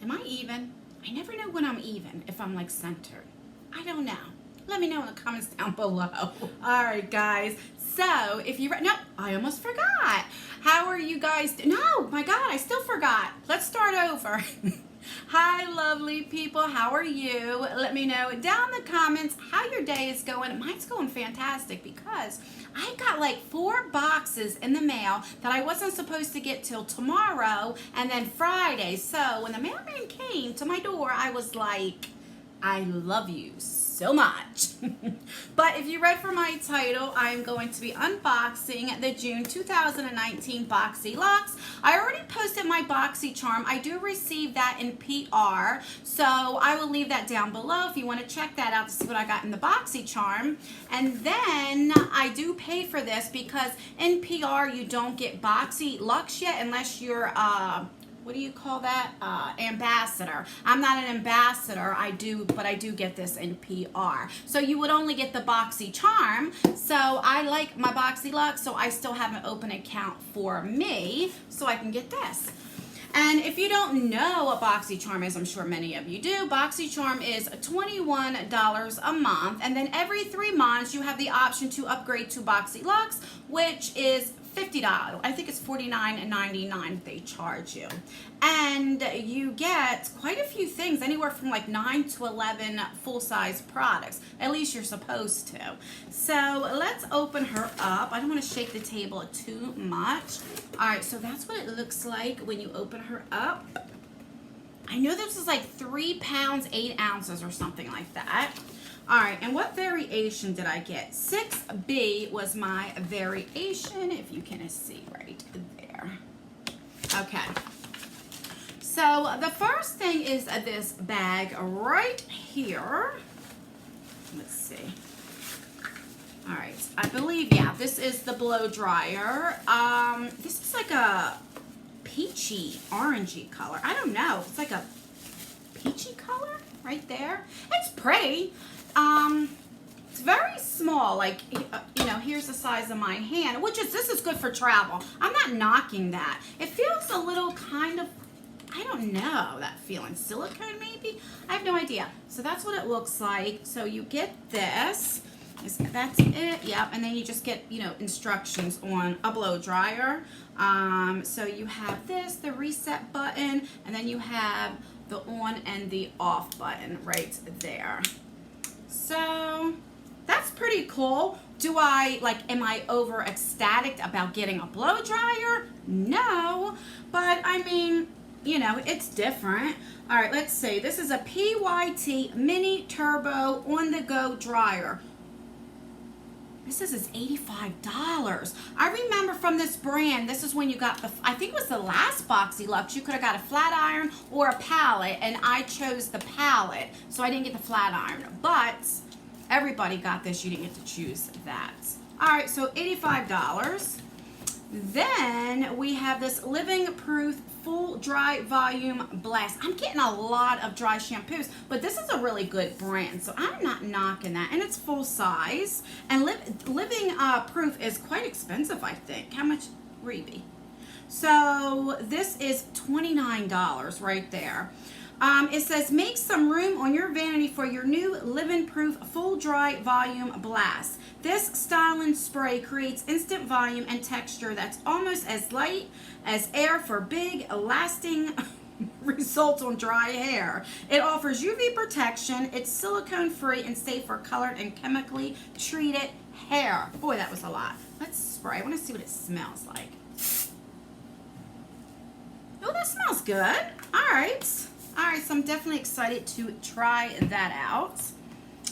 Am I even? I never know when I'm even, if I'm like centered. I don't know. Let me know in the comments down below. All right, guys. So if you, no, I almost forgot. How are you guys? No, my God, I still forgot. Let's start over. Hi, lovely people. How are you? Let me know down in the comments how your day is going. Mine's going fantastic because I got like 4 boxes in the mail that I wasn't supposed to get till tomorrow and then Friday. So when the mailman came to my door, I was like, I love you so much. But if you read from my title, I'm going to be unboxing the June 2019 Boxyluxe. I already posted my Boxycharm. I do receive that in PR, so I will leave that down below if you want to check that out to see what I got in the Boxycharm. And then I do pay for this because in PR you don't get Boxyluxe yet unless you're what do you call that? Ambassador. I'm not an ambassador, but I do get this in PR. So you would only get the Boxycharm. So I like my Boxyluxe, so I still have an open account for me, so I can get this. And if you don't know what Boxycharm is, I'm sure many of you do, Boxycharm is $21 a month, and then every 3 months you have the option to upgrade to Boxyluxe, which is $50. I think it's $49.99 they charge you. And you get quite a few things, anywhere from like 9 to 11 full-size products. At least you're supposed to. So let's open her up. I don't want to shake the table too much. All right, so that's what it looks like when you open her up. I know this is like 3 pounds, 8 ounces or something like that. All right, and what variation did I get? 6B was my variation, if you can see right there. Okay. So the first thing is this bag right here. Let's see. All right, I believe, yeah, this is the blow dryer. This is like a peachy, orangey color. I don't know. It's like a peachy color right there. It's pretty. It's very small, like, you know, here's the size of my hand, this is good for travel. I'm not knocking that. It feels a little kind of, I don't know, that feeling, silicone maybe? I have no idea. So that's what it looks like. So you get this, that's it, yep, and then you just get, you know, instructions on a blow dryer. So you have this, the reset button, and then you have the on and the off button right there. So that's pretty cool. Am I over ecstatic about getting a blow dryer? No, but I mean, you know, it's different. All right, let's see. This is a PYT mini turbo on the go dryer. This says it's $85. I remember from this brand, this is when you got I think it was the last Boxyluxe, you could have got a flat iron or a pallet, and I chose the pallet, so I didn't get the flat iron. But everybody got this, you didn't get to choose that. All right, so $85. Then we have this Living Proof Full Dry Volume Blast. I'm getting a lot of dry shampoos, but this is a really good brand, so I'm not knocking that. And it's full size. And Living Proof is quite expensive, I think. How much? Reby. So this is $29 right there. It says, make some room on your vanity for your new Living Proof Full Dry Volume Blast. This styling spray creates instant volume and texture that's almost as light as air for big, lasting results on dry hair. It offers UV protection. It's silicone-free and safe for colored and chemically treated hair. Boy, that was a lot. Let's spray. I want to see what it smells like. Oh, that smells good. All right. All right, so I'm definitely excited to try that out.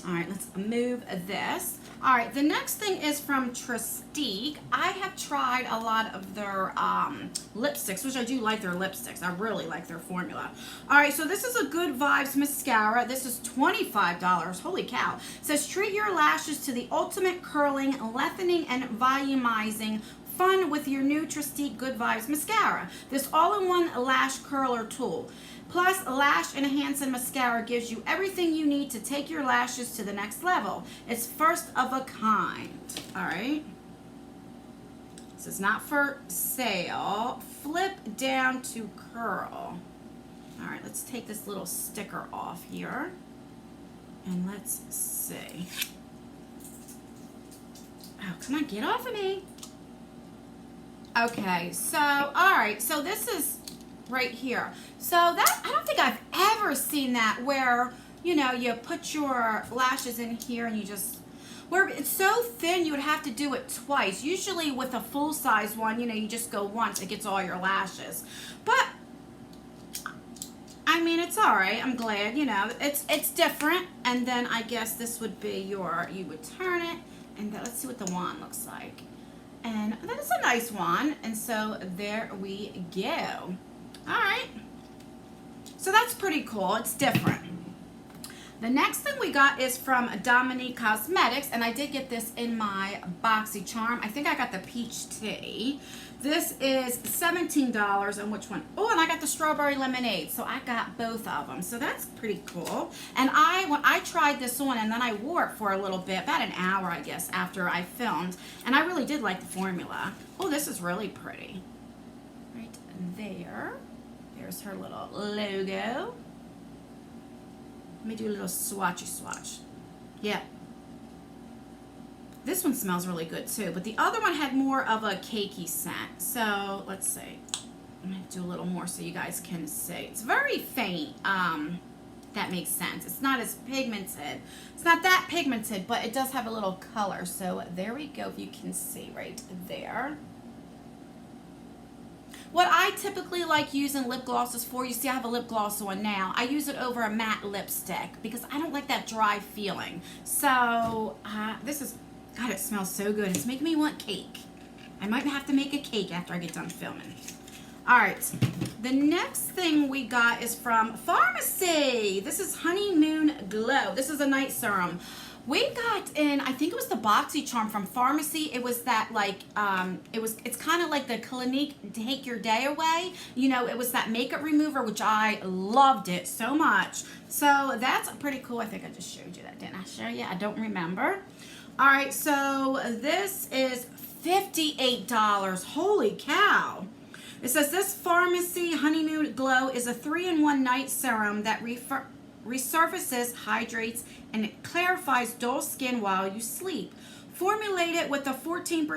All right, let's move this. All right, the next thing is from Tristique. I have tried a lot of their lipsticks, which I do like their lipsticks. I really like their formula. All right, so this is a Good Vibes mascara. This is $25. Holy cow. It says, treat your lashes to the ultimate curling, lengthening, and volumizing fun with your new Tristique Good Vibes mascara. This all-in-one lash curler tool. Plus, Lash Enhancing Mascara gives you everything you need to take your lashes to the next level. It's first of a kind. All right. This is not for sale. Flip down to curl. All right, let's take this little sticker off here. And let's see. Oh, come on, get off of me. Okay, so, all right, so this is right here. So that, I don't think I've ever seen that where, you know, you put your lashes in here and you just, where it's so thin you would have to do it twice. Usually with a full-size one, you know, you just go once, it gets all your lashes. But I mean, it's all right. I'm glad, you know, it's different. And then I guess this would be your, you would turn it, and then, let's see what the wand looks like. And that is a nice wand. And so there we go. All right. So that's pretty cool. It's different. The next thing we got is from Dominique Cosmetics, and I did get this in my Boxycharm. I think I got the peach tea. This is $17, and which one? Oh, and I got the strawberry lemonade, so I got both of them. So that's pretty cool. And when I tried this on, and then I wore it for a little bit, about an hour, I guess, after I filmed, and I really did like the formula. Oh, this is really pretty. Right there. There's her little logo. Let me do a little swatchy swatch. Yeah. This one smells really good too, but the other one had more of a cakey scent. So let's see. I'm gonna do a little more so you guys can see. It's very faint. That makes sense. It's not as pigmented. It's not that pigmented, but it does have a little color. So there we go. If you can see right there. What I typically like using lip glosses for, you see I have a lip gloss on now. I use it over a matte lipstick because I don't like that dry feeling. So this is, God, it smells so good. It's making me want cake. I might have to make a cake after I get done filming. All right, the next thing we got is from Pharmacy. This is Honeymoon Glow. This is a night serum. We got in, I think it was the Boxycharm from Pharmacy. It was that like, it's kind of like the Clinique Take Your Day Away. You know, it was that makeup remover, which I loved it so much. So that's pretty cool. I think I just showed you that, didn't I show you? I don't remember. All right, so this is $58. Holy cow. It says this Pharmacy Honeymoon Glow is a 3-in-1 night serum that resurfaces, hydrates, and it clarifies dull skin while you sleep. Formulated with a 14%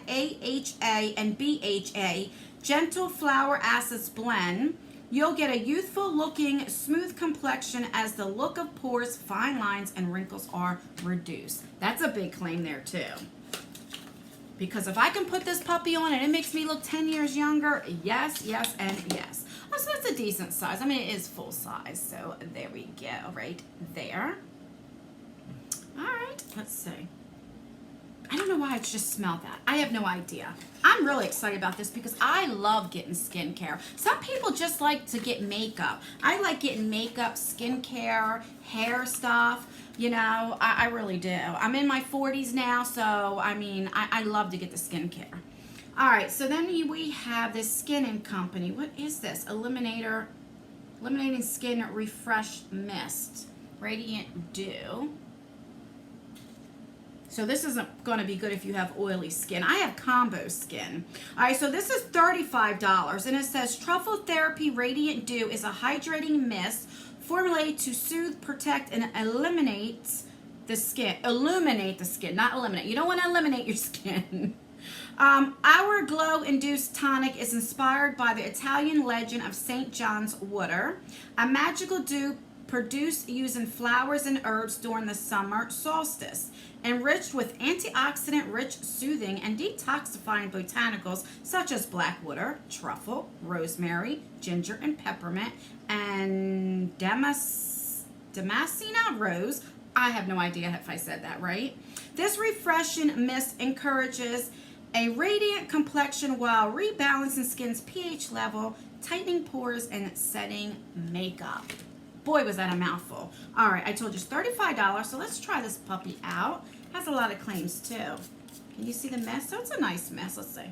AHA and BHA gentle flower acids blend, you'll get a youthful looking, smooth complexion as the look of pores, fine lines, and wrinkles are reduced. That's a big claim there too. Because if I can put this puppy on and it makes me look 10 years younger, yes, yes, and yes. Oh, so that's a decent size. I mean, it is full size. So there we go, right there. All right, let's see. I don't know why I just smelled that. I have no idea. I'm really excited about this because I love getting skincare. Some people just like to get makeup. I like getting makeup, skincare, hair stuff. You know, I really do. I'm in my 40s now, so I mean, I love to get the skincare. All right, so then we have this Skin & Company. What is this? Eliminating Skin Refresh Mist. Radiant Dew. So this isn't going to be good if you have oily skin. I have combo skin. All right, so this is $35, and it says Truffle Therapy Radiant Dew is a hydrating mist formulated to soothe, protect, and eliminate the skin. Illuminate the skin, not eliminate. You don't want to eliminate your skin. Our glow-induced tonic is inspired by the Italian legend of St. John's Water, a magical dew produced using flowers and herbs during the summer solstice, enriched with antioxidant-rich, soothing, and detoxifying botanicals such as blackwater, truffle, rosemary, ginger, and peppermint, and Damascena rose. I have no idea if I said that right. This refreshing mist encourages a radiant complexion while rebalancing skin's pH level, tightening pores, and setting makeup. Boy, was that a mouthful. All right, I told you it's $35, so let's try this puppy out. Has a lot of claims, too. Can you see the mist? So it's a nice mist. Let's see.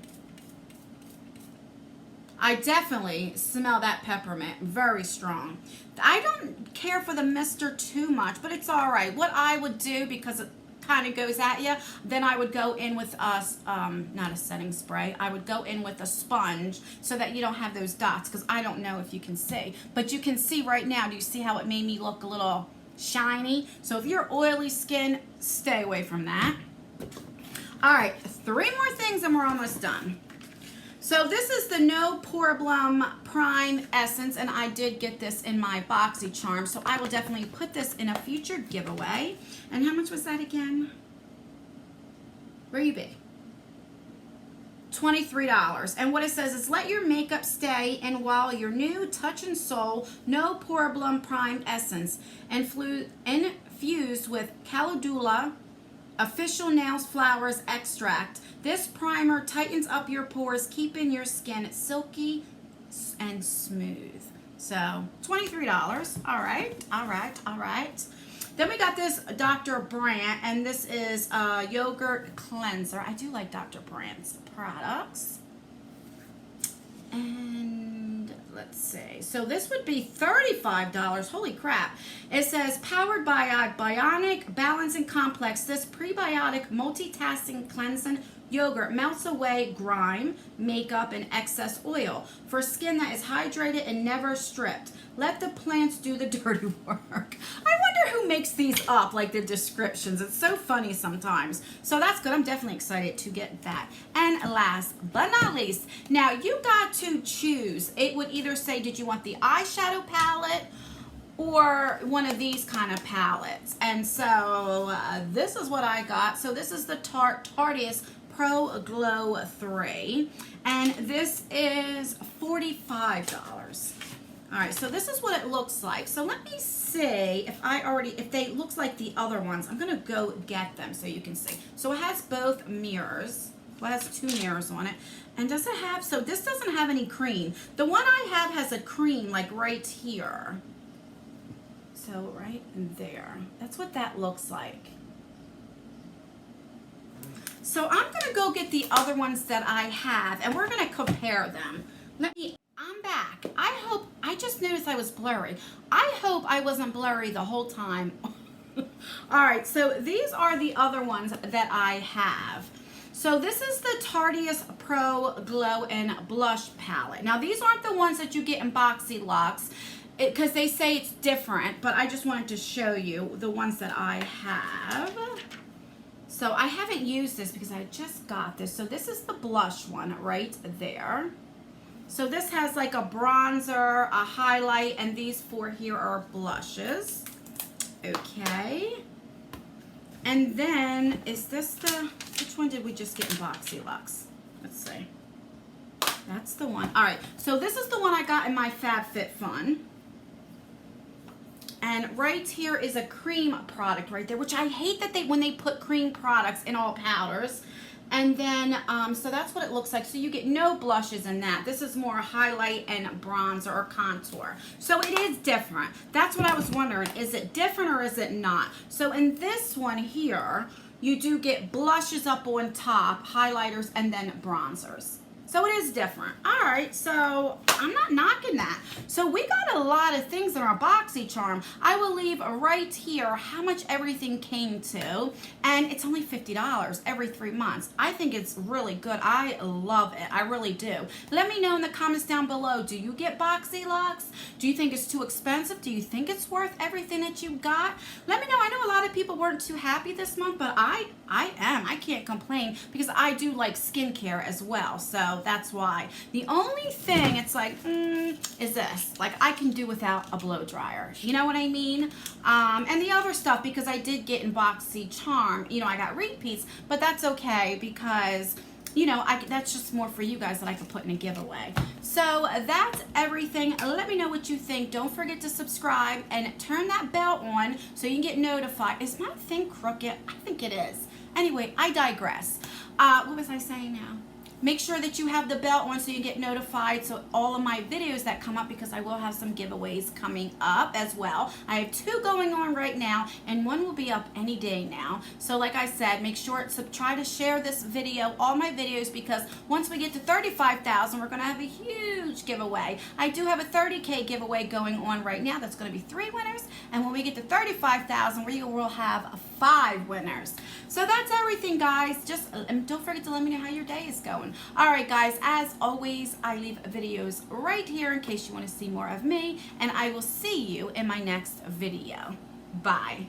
I definitely smell that peppermint. Very strong. I don't care for the mister too much, but it's all right. What I would do, because it kind of goes at you, then I would go in with not a setting spray. I would go in with a sponge so that you don't have those dots, because I don't know if you can see, but you can see right now. Do you see how it made me look a little shiny? So if you're oily skin, stay away from that. All right, 3 more things and we're almost done. So this is the No Problem Prime Essence, and I did get this in my Boxycharm, so I will definitely put this in a future giveaway. And how much was that again? Where you be? $23. And what it says is, let your makeup stay in while your new Touch and Soul No Problem Prime Essence infused with calendula official nails flowers extract. This primer tightens up your pores, keeping your skin silky and smooth. So $23. All right. Then we got this Dr. Brandt, and this is a yogurt cleanser. I do like Dr. Brandt's products. And let's see. So this would be $35. Holy crap. It says powered by a bionic balancing complex. This prebiotic multitasking cleansing yogurt melts away grime, makeup, and excess oil for skin that is hydrated and never stripped. Let the plants do the dirty work. I wonder who makes these up, like the descriptions. It's so funny sometimes. So that's good. I'm definitely excited to get that. And last but not least, now you got to choose. It would either say, did you want the eyeshadow palette or one of these kind of palettes? And so this is what I got. So this is the Tarteist Pro Glow 3, and this is $45. All right, so this is what it looks like. So let me see if they looks like the other ones. I'm gonna go get them so you can see. So it has both mirrors. Well, it has 2 mirrors on it. And does it have, so this doesn't have any cream. The one I have has a cream like right here. So right there. That's what that looks like. So I'm gonna go get the other ones that I have, and we're gonna compare them. I'm back. I just noticed I was blurry. I hope I wasn't blurry the whole time. All right, so these are the other ones that I have. So this is the Tarteist Pro Glow and Blush Palette. Now these aren't the ones that you get in Boxyluxe, because they say it's different, but I just wanted to show you the ones that I have. So I haven't used this because I just got this. So this is the blush one right there. So this has like a bronzer, a highlight, and these 4 here are blushes. Okay. And then is this which one did we just get in Boxyluxe? Let's see. That's the one. All right. So this is the one I got in my FabFitFun. And right here is a cream product right there, which I hate that when they put cream products in all powders. And then, so that's what it looks like. So you get no blushes in that. This is more highlight and bronzer or contour. So it is different. That's what I was wondering. Is it different or is it not? So in this one here, you do get blushes up on top, highlighters, and then bronzers. So it is different. All right, so I'm not knocking that. So we got a lot of things in our Boxycharm. I will leave right here how much everything came to, and it's only $50 every 3 months. I think it's really good. I love it. I really do. Let me know in the comments down below. Do you get Boxyluxe? Do you think it's too expensive? Do you think it's worth everything that you got? Let me know. I know a lot of people weren't too happy this month, but I am. I can't complain because I do like skincare as well. So that's why. The only thing it's like is this. Like I can do without a blow dryer. You know what I mean? And the other stuff, because I did get in Boxycharm, you know, I got repeats, but that's okay because, you know, that's just more for you guys that I could put in a giveaway. So that's everything. Let me know what you think. Don't forget to subscribe and turn that bell on so you can get notified. Is my thing crooked? I think it is. Anyway, I digress. What was I saying now? Make sure that you have the bell on so you get notified so all of my videos that come up, because I will have some giveaways coming up as well. I have 2 going on right now, and 1 will be up any day now. So like I said, make sure to try to share this video, all my videos, because once we get to 35,000, we're going to have a huge giveaway. I do have a 30K giveaway going on right now. That's going to be 3 winners. And when we get to 35,000, we will have 5 winners. So that's everything, guys. Just don't forget to let me know how your day is going. All right, guys, as always, I leave videos right here in case you want to see more of me, and I will see you in my next video. Bye.